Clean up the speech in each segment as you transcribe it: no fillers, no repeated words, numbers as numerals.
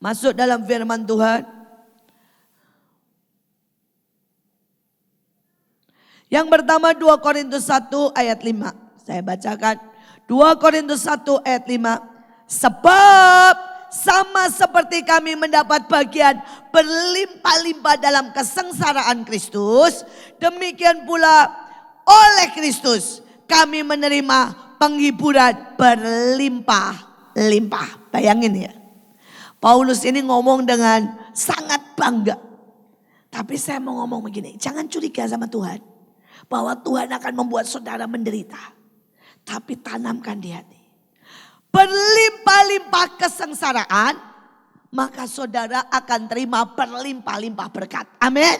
Masuk dalam firman Tuhan. Yang pertama 2 Korintus 1 ayat 5. Saya bacakan. 2 Korintus 1 ayat 5. Sebab sama seperti kami mendapat bagian berlimpah-limpah dalam kesengsaraan Kristus, demikian pula oleh Kristus kami menerima penghiburan berlimpah-limpah. Bayangin ya. Paulus ini ngomong dengan sangat bangga. Tapi saya mau ngomong begini, jangan curiga sama Tuhan. Bahwa Tuhan akan membuat saudara menderita. Tapi tanamkan di hati. Berlimpah-limpah kesengsaraan, maka saudara akan terima berlimpah-limpah berkat. Amin.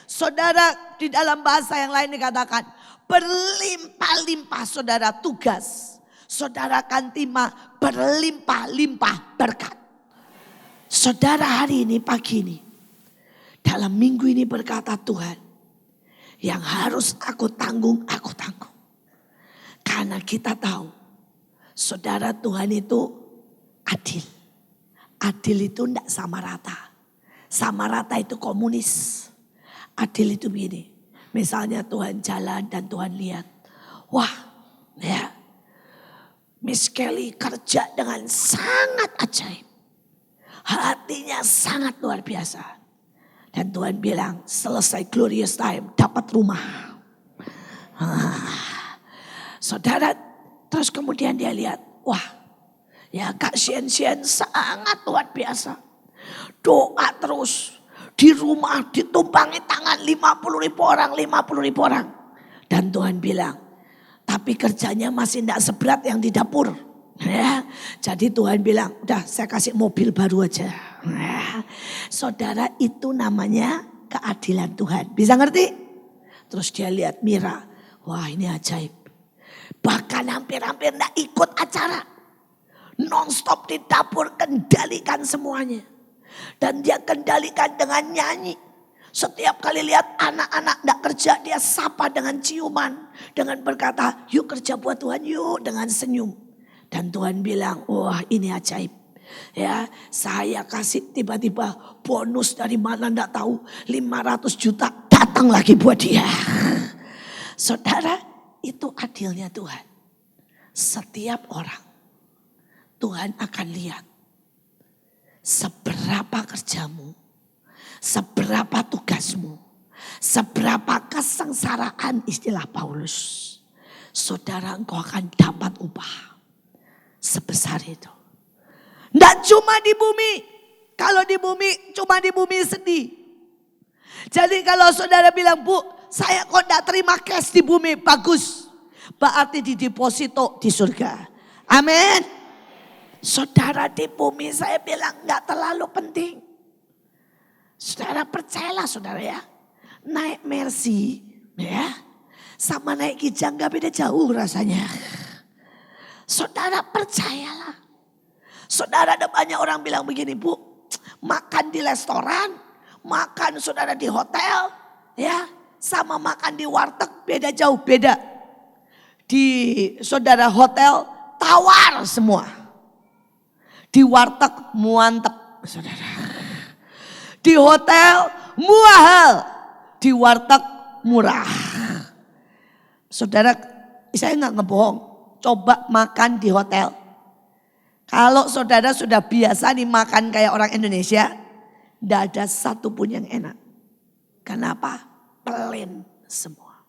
Saudara, di dalam bahasa yang lain dikatakan, berlimpah-limpah saudara tugas. Saudara akan terima berlimpah-limpah berkat. Saudara, hari ini, pagi ini, dalam minggu ini berkata Tuhan, yang harus aku tanggung, aku tanggung. Karena kita tahu, saudara, Tuhan itu adil. Adil itu tidak sama rata. Sama rata itu komunis. Adil itu begini. Misalnya Tuhan jalan dan Tuhan lihat. Wah, ya, Miss Kelly kerja dengan sangat ajaib. Hatinya sangat luar biasa. Dan Tuhan bilang, selesai glorious time, dapat rumah. Saudara, terus kemudian dia lihat, wah, ya Kak Sien sangat luar biasa. Doa terus, di rumah ditumpangi tangan 50.000 orang, 50.000 orang. Dan Tuhan bilang, tapi kerjanya masih tidak seberat yang di dapur. Ya, jadi Tuhan bilang, udah saya kasih mobil baru aja. Ya, saudara, itu namanya keadilan Tuhan. Bisa ngerti? Terus dia lihat Mira, wah ini ajaib. Bahkan hampir-hampir tidak ikut acara. Non-stop di dapur, kendalikan semuanya. Dan dia kendalikan dengan nyanyi. Setiap kali lihat anak-anak tidak kerja, dia sapa dengan ciuman. Dengan berkata, yuk kerja buat Tuhan, yuk, dengan senyum. Dan Tuhan bilang, wah ini ajaib. Ya, saya kasih tiba-tiba bonus dari mana tidak tahu. 500 juta datang lagi buat dia. Saudara, itu adilnya Tuhan. Setiap orang Tuhan akan lihat seberapa kerjamu, seberapa tugasmu, seberapa kesengsaraan istilah Paulus. Saudara, engkau akan dapat upah sebesar itu. Tidak cuma di bumi. Kalau di bumi, cuma di bumi sedih. Jadi kalau saudara bilang, Bu, saya kok tidak terima cash di bumi, bagus. Berarti di deposito di surga. Amin. Saudara, di bumi saya bilang nggak terlalu penting. Saudara percayalah saudara ya. Naik Mercy ya, sama naik Kijang gak beda jauh rasanya. Saudara percayalah. Saudara, ada banyak orang bilang begini, Bu, makan di restoran, makan saudara di hotel, ya, sama makan di warteg beda jauh, beda. Di saudara hotel tawar semua, di warteg muantep, saudara. Di hotel mahal, di warteg murah. Saudara, saya nggak ngebohong, coba makan di hotel. Kalau saudara sudah biasa nih makan kayak orang Indonesia, tidak ada satu pun yang enak. Kenapa? Plain semua.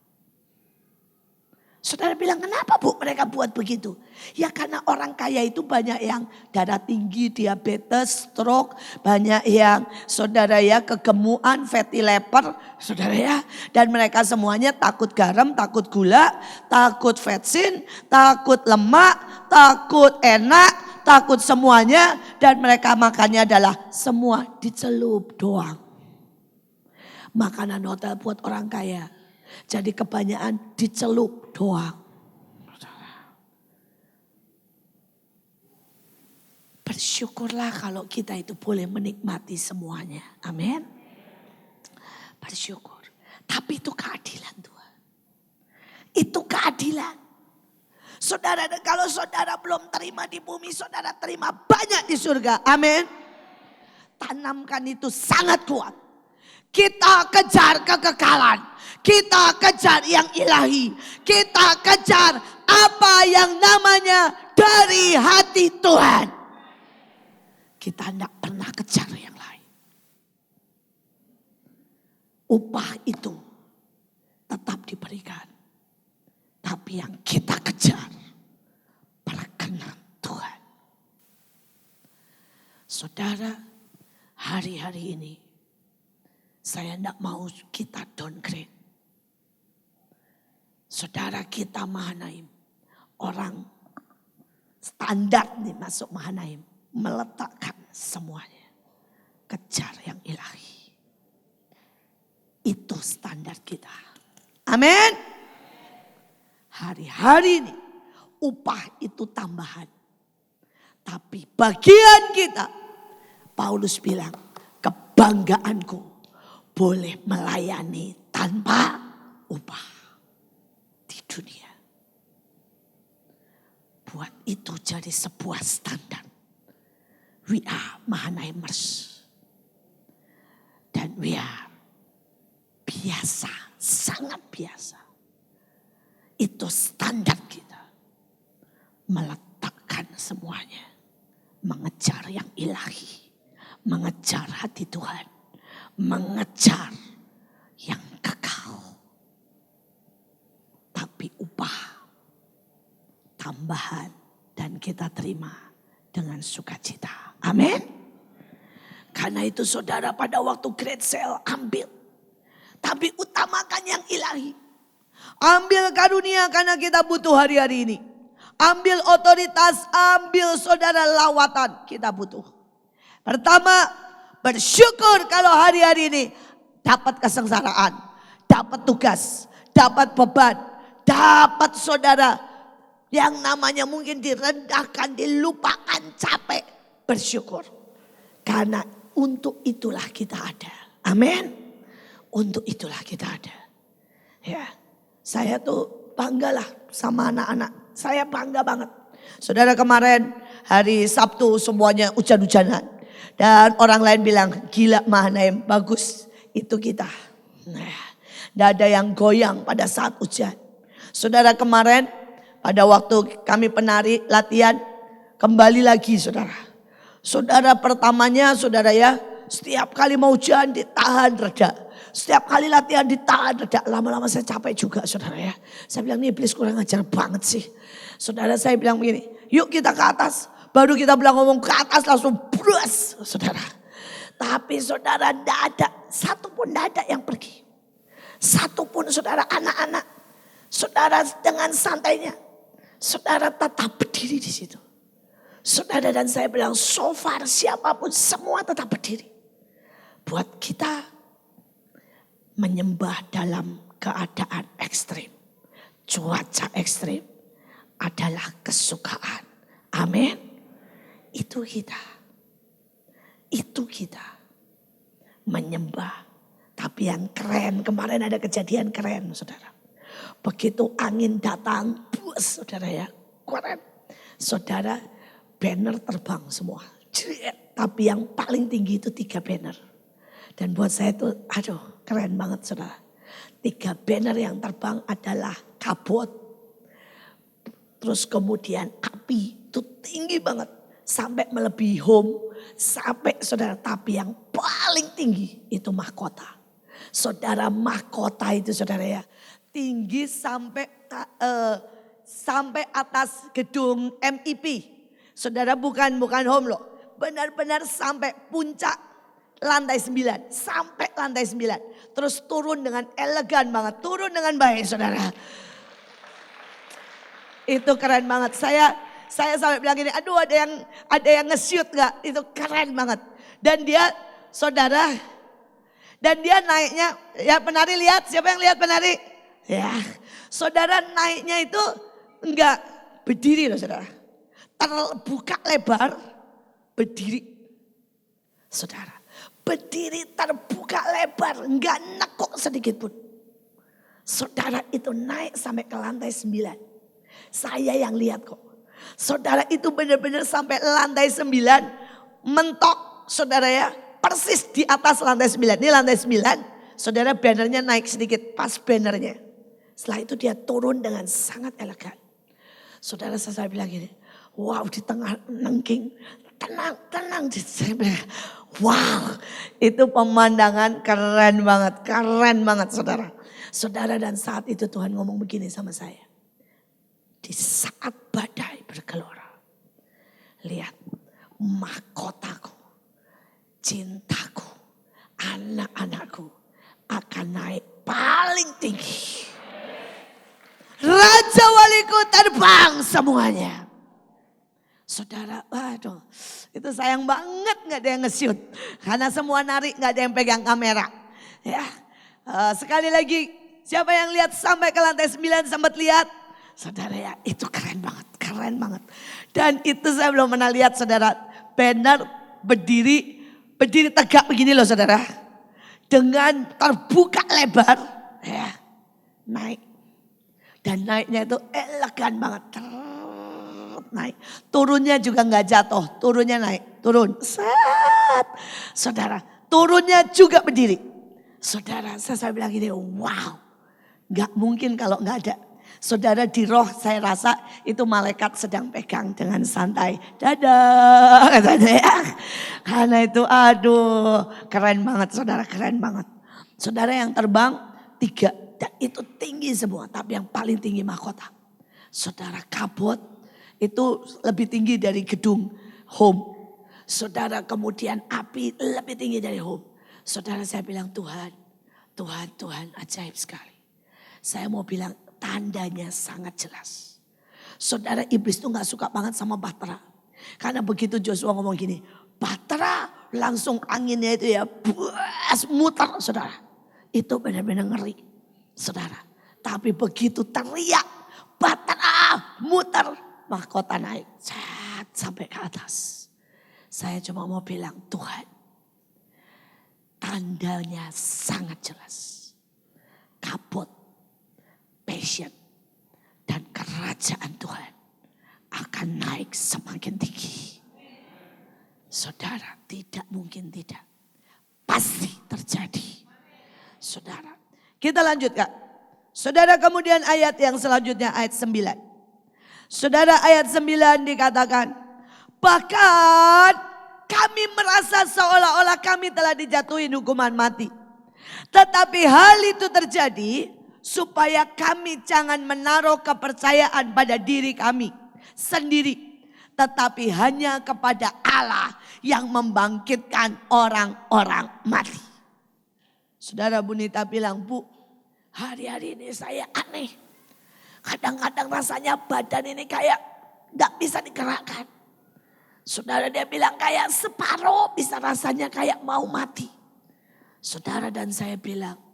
Saudara bilang, kenapa Bu mereka buat begitu? Ya karena orang kaya itu banyak yang darah tinggi, diabetes, stroke. Banyak yang saudara ya kegemukan, fatty liver, saudara ya. Dan mereka semuanya takut garam, takut gula, takut vetsin, takut lemak, takut enak. Takut semuanya, dan mereka makannya adalah semua dicelup doang. Makanan hotel buat orang kaya. Jadi kebanyakan dicelup doang. Bersyukurlah kalau kita itu boleh menikmati semuanya. Amin. Bersyukur. Tapi itu keadilan Tuhan. Itu keadilan. Saudara, kalau saudara belum terima di bumi, saudara terima banyak di surga. Amin. tanamkan itu sangat kuat. Kita kejar kekekalan. Kita kejar yang ilahi. Kita kejar apa yang namanya dari hati Tuhan. Kita tidak pernah kejar yang lain. Upah itu tetap diberikan. Tapi yang kita kejar perkenan Tuhan. Saudara, hari-hari ini saya tidak mau kita downgrade. Saudara, kita Mahanaim, orang standar nih masuk Mahanaim, meletakkan semuanya. Kejar yang ilahi. Itu standar kita. Amin. Hari-hari ini upah itu tambahan. Tapi bagian kita, Paulus bilang, kebanggaanku boleh melayani tanpa upah di dunia. Buat itu jadi sebuah standar. We are Mahanaimers. Dan we are biasa, sangat biasa. Itu standar kita. Meletakkan semuanya. Mengejar yang ilahi. Mengejar hati Tuhan. Mengejar yang kekal. Tapi upah tambahan dan kita terima dengan sukacita. Amin. Karena itu saudara, pada waktu great sale ambil. Tapi utamakan yang ilahi. Ambil karunia karena kita butuh hari-hari ini. Ambil otoritas, ambil saudara lawatan kita butuh. Pertama, bersyukur kalau hari-hari ini dapat kesengsaraan, dapat tugas, dapat beban, dapat saudara yang namanya mungkin direndahkan, dilupakan, capek. Bersyukur. Karena untuk itulah kita ada. Amin. Untuk itulah kita ada. Ya, saya tuh banggalah sama anak-anak. Saya bangga banget. Saudara, kemarin hari Sabtu semuanya hujan-hujanan. Dan orang lain bilang, gila Mahanaim, bagus. Itu kita. Nah, tidak ada yang goyang pada saat hujan. Saudara, kemarin pada waktu kami penari latihan, kembali lagi saudara. Saudara, pertamanya saudara ya, setiap kali mau hujan ditahan reda. Setiap kali latihan ditahan reda. Lama-lama saya capek juga saudara ya. Saya bilang, ini iblis kurang ajar banget sih. Saudara, saya bilang begini, yuk kita ke atas. Baru kita bilang ngomong ke atas langsung brus saudara. Tapi saudara, tidak ada, satu pun tidak ada yang pergi. Satu pun saudara, anak-anak. Saudara dengan santainya. Saudara tetap berdiri di situ. Saudara, dan saya bilang, so far siapapun semua tetap berdiri. Buat kita menyembah dalam keadaan ekstrim. Cuaca ekstrim adalah kesukaan. Amin. Itu kita. Itu kita. Menyembah. Tapi yang keren, kemarin ada kejadian keren saudara. Begitu angin datang, bus saudara ya. Keren. Saudara, banner terbang semua. Tapi yang paling tinggi itu 3 banner. Dan buat saya itu, aduh keren banget saudara. 3 banner yang terbang adalah kabut. Terus kemudian api itu tinggi banget. Sampai melebihi home. Sampai saudara, tapi yang paling tinggi itu mahkota. Saudara, mahkota itu saudara ya. Tinggi sampai atas gedung MIP. Saudara, bukan home loh. Benar-benar sampai puncak lantai 9. Sampai lantai 9. Terus turun dengan elegan banget. Turun dengan baik saudara. Itu keren banget. Saya sampai bilang gini, aduh ada yang nge-shoot gak? Itu keren banget. Dan dia saudara, dan dia naiknya, ya penari lihat, siapa yang lihat penari? Ya, saudara naiknya itu enggak berdiri loh saudara. Terbuka lebar, berdiri. Saudara, berdiri terbuka lebar, enggak nekuk sedikit pun. Saudara, itu naik sampai ke lantai 9. Saya yang lihat kok. Saudara, itu benar-benar sampai lantai 9. Mentok saudara ya. persis di atas lantai 9. Ini lantai 9, saudara bannernya naik sedikit pas bannernya. Setelah itu dia turun dengan sangat elegan. Saudara saya bilang gini, wow di tengah nengking, tenang. Saya bilang, wow itu pemandangan keren banget saudara. Saudara dan saat itu Tuhan ngomong begini sama saya. Di saat badai bergelora, lihat mahkotaku, cintaku, anak-anakku akan naik paling tinggi. Raja waliku terbang semuanya. Saudara, waduh itu sayang banget gak ada yang nge-shoot. Karena semua narik gak ada yang pegang kamera. Ya, sekali lagi siapa yang lihat sampai ke lantai 9 sempat lihat. Saudara ya itu keren banget. Dan itu saya belum pernah lihat saudara. Banner berdiri tegak begini loh saudara. Dengan terbuka lebar. Ya, naik. Dan naiknya itu elegan banget. Naik. Turunnya juga gak jatuh. Turunnya naik. Turun. Set. Saudara. Turunnya juga berdiri. Saudara saya bilang gini. Wow. Gak mungkin kalau gak ada. Saudara di roh saya rasa itu malaikat sedang pegang dengan santai. Dadah katanya ya. Karena itu aduh keren banget saudara, keren banget. Saudara yang terbang 3 dan itu tinggi semua. Tapi yang paling tinggi mahkota. Saudara kabut itu lebih tinggi dari gedung home. Saudara kemudian api lebih tinggi dari home. Saudara saya bilang Tuhan ajaib sekali. Saya mau bilang tandanya sangat jelas. Saudara iblis tuh gak suka banget sama Bahtera. Karena begitu Joshua ngomong gini. Bahtera langsung anginnya itu ya muter saudara. Itu benar-benar ngeri saudara. Tapi begitu teriak Bahtera muter. Mahkota naik sampai ke atas. Saya cuma mau bilang Tuhan. Tandanya sangat jelas. Kabut. Passion dan kerajaan Tuhan akan naik semakin tinggi. Saudara tidak mungkin tidak. Pasti terjadi. Saudara. Kita lanjut Kak. Saudara kemudian ayat yang selanjutnya ayat 9. Saudara ayat 9 dikatakan. Bahkan kami merasa seolah-olah kami telah dijatuhi hukuman mati. Tetapi hal itu terjadi supaya kami jangan menaruh kepercayaan pada diri kami sendiri. Tetapi hanya kepada Allah yang membangkitkan orang-orang mati. Saudara Bunita bilang, Bu, hari-hari ini saya aneh. Kadang-kadang rasanya badan ini kayak gak bisa digerakkan. Saudara dia bilang kayak separuh bisa rasanya kayak mau mati. Saudara dan saya bilang,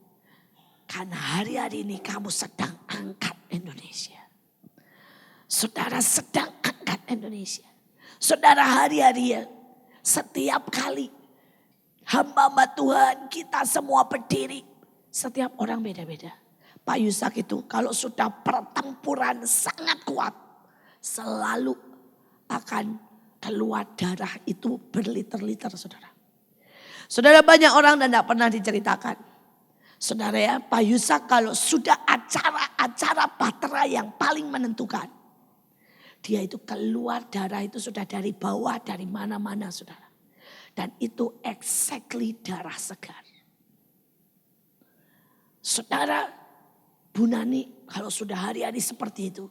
karena hari-hari ini kamu sedang angkat Indonesia. Saudara sedang angkat Indonesia. Saudara hari-hari ya, setiap kali hamba-hamba Tuhan kita semua berdiri. Setiap orang beda-beda. Pak Yusak itu kalau sudah pertempuran sangat kuat. Selalu akan keluar darah itu berliter-liter saudara. Saudara banyak orang dan tidak pernah diceritakan. Saudara ya, Pak Yusak kalau sudah acara Bahtera yang paling menentukan. Dia itu keluar darah itu sudah dari bawah, dari mana-mana saudara. Dan itu exactly darah segar. Saudara, Bu Nani kalau sudah hari-hari seperti itu.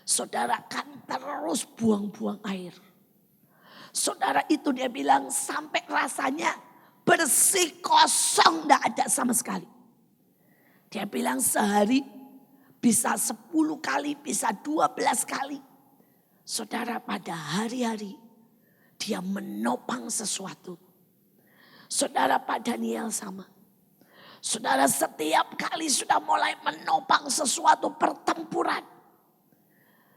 Saudara kan terus buang-buang air. Saudara itu dia bilang sampai rasanya bersih kosong tidak ada sama sekali. Dia bilang sehari bisa 10 kali, bisa 12 kali. Saudara pada hari-hari dia menopang sesuatu. Saudara Pak Daniel sama. Saudara setiap kali sudah mulai menopang sesuatu pertempuran.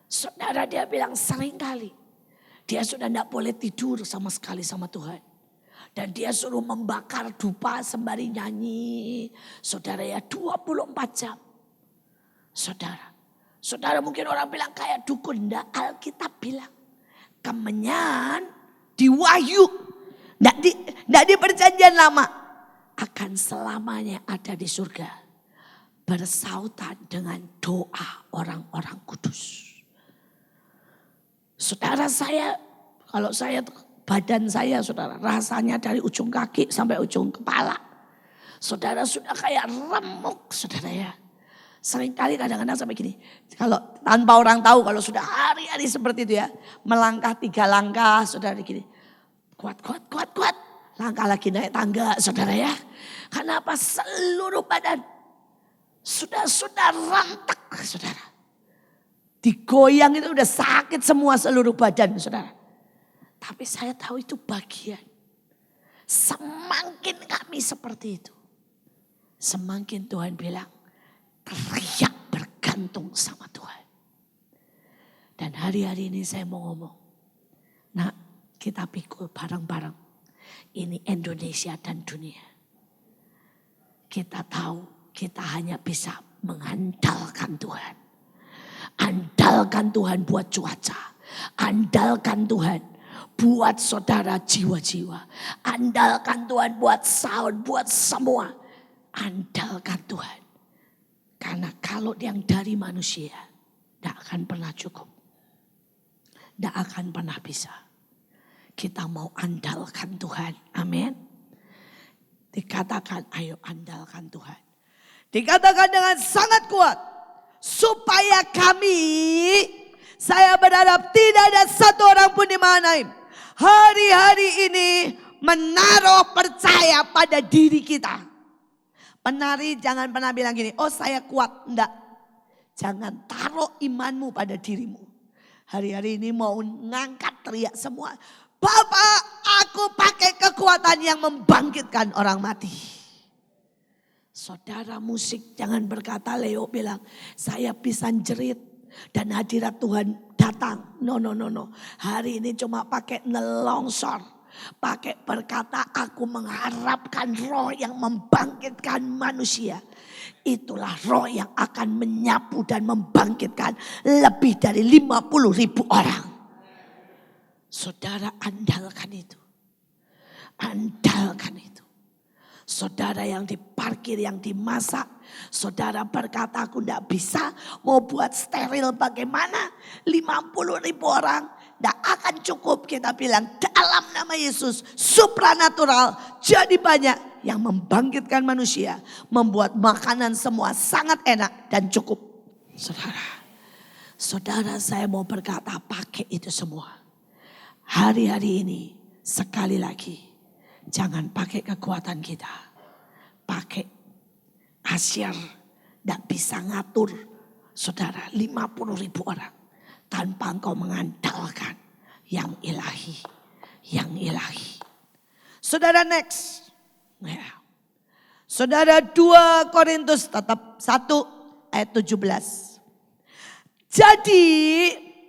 Saudara dia bilang sering kali. Dia sudah tidak boleh tidur sama sekali sama Tuhan. Dan dia suruh membakar dupa sembari nyanyi. Saudara ya 24 jam. Saudara mungkin orang bilang kayak dukun. Alkitab bilang kemenyan di Wahyu. Tidak di perjanjian lama. Akan selamanya ada di surga. Bersautan dengan doa orang-orang kudus. Saudara saya, kalau saya badan saya saudara rasanya dari ujung kaki sampai ujung kepala. Saudara sudah kayak remuk saudara ya. Seringkali kadang-kadang sampai gini. Kalau tanpa orang tahu kalau sudah hari-hari seperti itu ya. Melangkah 3 langkah saudara gini. Kuat. Langkah lagi naik tangga saudara ya. Kenapa seluruh badan sudah rantek saudara. Digoyang itu udah sakit semua seluruh badan saudara. Tapi saya tahu itu bagian. Semakin kami seperti itu. Semakin Tuhan bilang teriak bergantung sama Tuhan. Dan hari-hari ini saya mau ngomong. Nah kita pikul bareng-bareng. Ini Indonesia dan dunia. Kita tahu kita hanya bisa mengandalkan Tuhan. Andalkan Tuhan buat cuaca. Andalkan Tuhan buat saudara jiwa-jiwa. Andalkan Tuhan buat sound, buat semua. Andalkan Tuhan. Karena kalau yang dari manusia tidak akan pernah cukup. Tidak akan pernah bisa. Kita mau andalkan Tuhan. Amin. Dikatakan ayo andalkan Tuhan. Dikatakan dengan sangat kuat. Supaya saya berharap tidak ada satu orang pun di Mahanaim. Hari-hari ini menaruh percaya pada diri kita. Penari jangan pernah bilang gini, oh saya kuat. Enggak. Jangan taruh imanmu pada dirimu. Hari-hari ini mau ngangkat teriak semua. Bapak, aku pakai kekuatan yang membangkitkan orang mati. Saudara musik jangan berkata Leo bilang saya bisa jerit dan hadirat Tuhan datang. No. Hari ini cuma pakai nelongsor. Pakai berkata aku mengharapkan roh yang membangkitkan manusia. Itulah roh yang akan menyapu dan membangkitkan lebih dari 50.000 orang. Saudara andalkan itu. Andalkan itu. Saudara yang diparkir, yang dimasak. Saudara berkata aku tidak bisa. Mau buat steril bagaimana? 50.000 orang. Tidak akan cukup kita bilang dalam nama Yesus. Supranatural jadi banyak. Yang membangkitkan manusia. Membuat makanan semua sangat enak dan cukup. Saudara saya mau berkata pakai itu semua. Hari-hari ini sekali lagi. Jangan pakai kekuatan kita. Pakai asyar. Tidak bisa ngatur. Saudara 50.000 orang. Tanpa engkau mengandalkan yang ilahi. Yang ilahi. Saudara next. Ya. Saudara 2 Korintus tetap 1 ayat 17. Jadi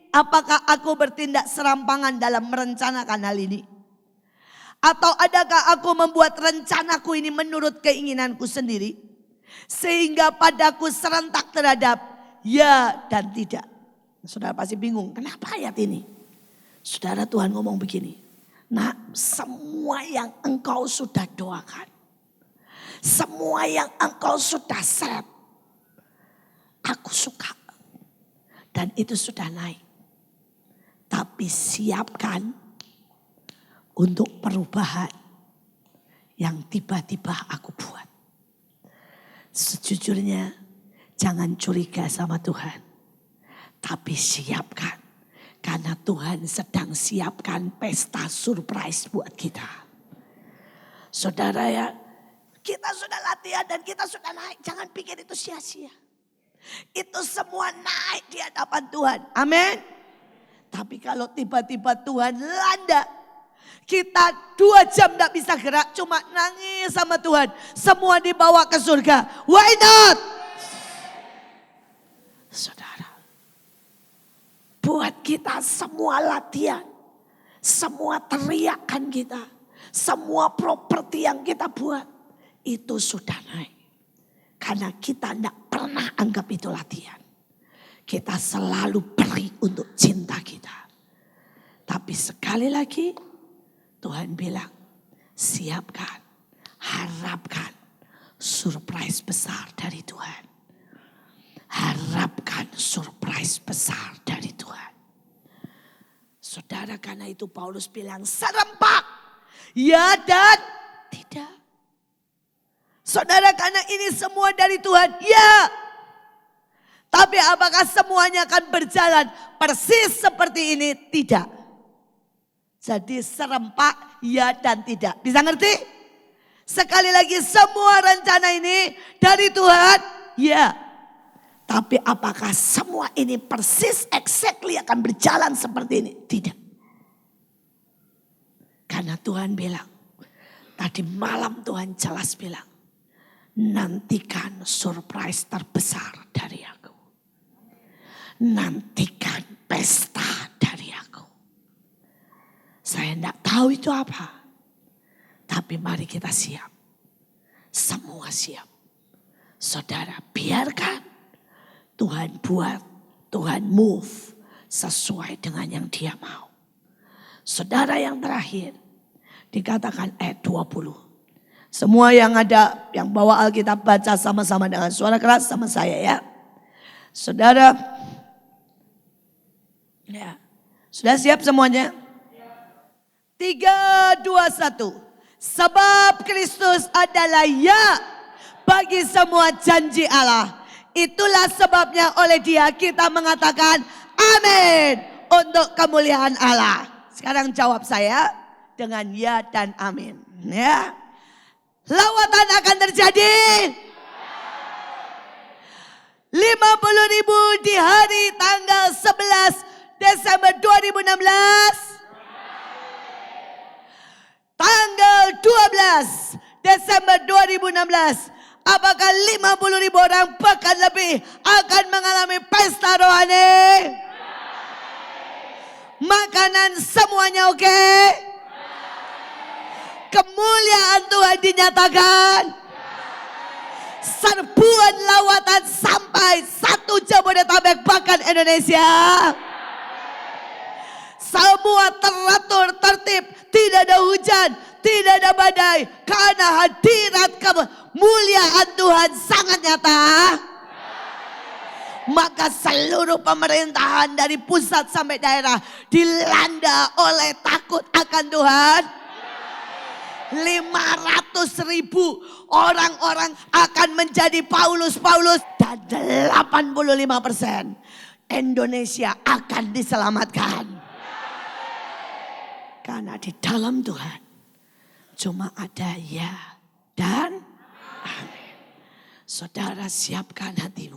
apakah aku bertindak serampangan dalam merencanakan hal ini? Atau adakah aku membuat rencanaku ini menurut keinginanku sendiri? Sehingga padaku serentak terhadap ya dan tidak. Saudara pasti bingung, kenapa ayat ini? Saudara Tuhan ngomong begini. Nah semua yang engkau sudah doakan. Semua yang engkau sudah set. Aku suka. Dan itu sudah naik. Tapi siapkan. Untuk perubahan yang tiba-tiba aku buat. Sejujurnya jangan curiga sama Tuhan. Tapi siapkan. Karena Tuhan sedang siapkan pesta surprise buat kita. Saudara ya, kita sudah latihan dan kita sudah naik. Jangan pikir itu sia-sia. Itu semua naik di hadapan Tuhan. Amin. Tapi kalau tiba-tiba Tuhan landa. Kita 2 jam gak bisa gerak. Cuma nangis sama Tuhan. Semua dibawa ke surga. Why not? Saudara. Buat kita semua latihan. Semua teriakan kita. Semua properti yang kita buat. Itu sudah naik. Karena kita gak pernah anggap itu latihan. Kita selalu beri untuk cinta kita. Tapi sekali lagi. Tuhan bilang, siapkan, harapkan surprise besar dari Tuhan. Harapkan surprise besar dari Tuhan. Saudara, karena itu Paulus bilang serempak, ya dan tidak. Saudara, karena ini semua dari Tuhan, ya. Tapi apakah semuanya akan berjalan persis seperti ini? Tidak. Jadi serempak, ya dan tidak. Bisa ngerti? Sekali lagi, semua rencana ini dari Tuhan, ya. Tapi apakah semua ini persis exactly akan berjalan seperti ini? Tidak. Karena Tuhan bilang, tadi malam Tuhan jelas bilang, nantikan surprise terbesar dari aku. Nantikan pesta dari aku. Saya tidak tahu itu apa. Tapi mari kita siap. Semua siap. Saudara, biarkan Tuhan buat, Tuhan move sesuai dengan yang Dia mau. Saudara, yang terakhir dikatakan ayat 20. Semua yang ada, yang bawa Alkitab, baca sama-sama dengan suara keras sama saya ya. Saudara, ya, sudah siap semuanya? 3, 2, 1. Sebab Kristus adalah ya bagi semua janji Allah. Itulah sebabnya oleh Dia kita mengatakan amin untuk kemuliaan Allah. Sekarang jawab saya dengan ya dan amin. Ya. Lawatan akan terjadi. 50.000 di hari tanggal 11 Desember 2016. Tanggal 12 Desember 2016. Apakah 50.000 orang bahkan lebih akan mengalami pesta rohani? Makanan semuanya oke? Kemuliaan Tuhan dinyatakan. Serbuan lawatan sampai 1 Jabodetabek bahkan Indonesia. Semua teratur, tertib, tidak ada hujan, tidak ada badai. Karena hadirat kemuliaan Tuhan sangat nyata. Maka seluruh pemerintahan dari pusat sampai daerah dilanda oleh takut akan Tuhan. 500.000 orang-orang akan menjadi Paulus dan 85% Indonesia akan diselamatkan. Karena di dalam Tuhan cuma ada ya dan amin. Saudara, siapkan hatimu.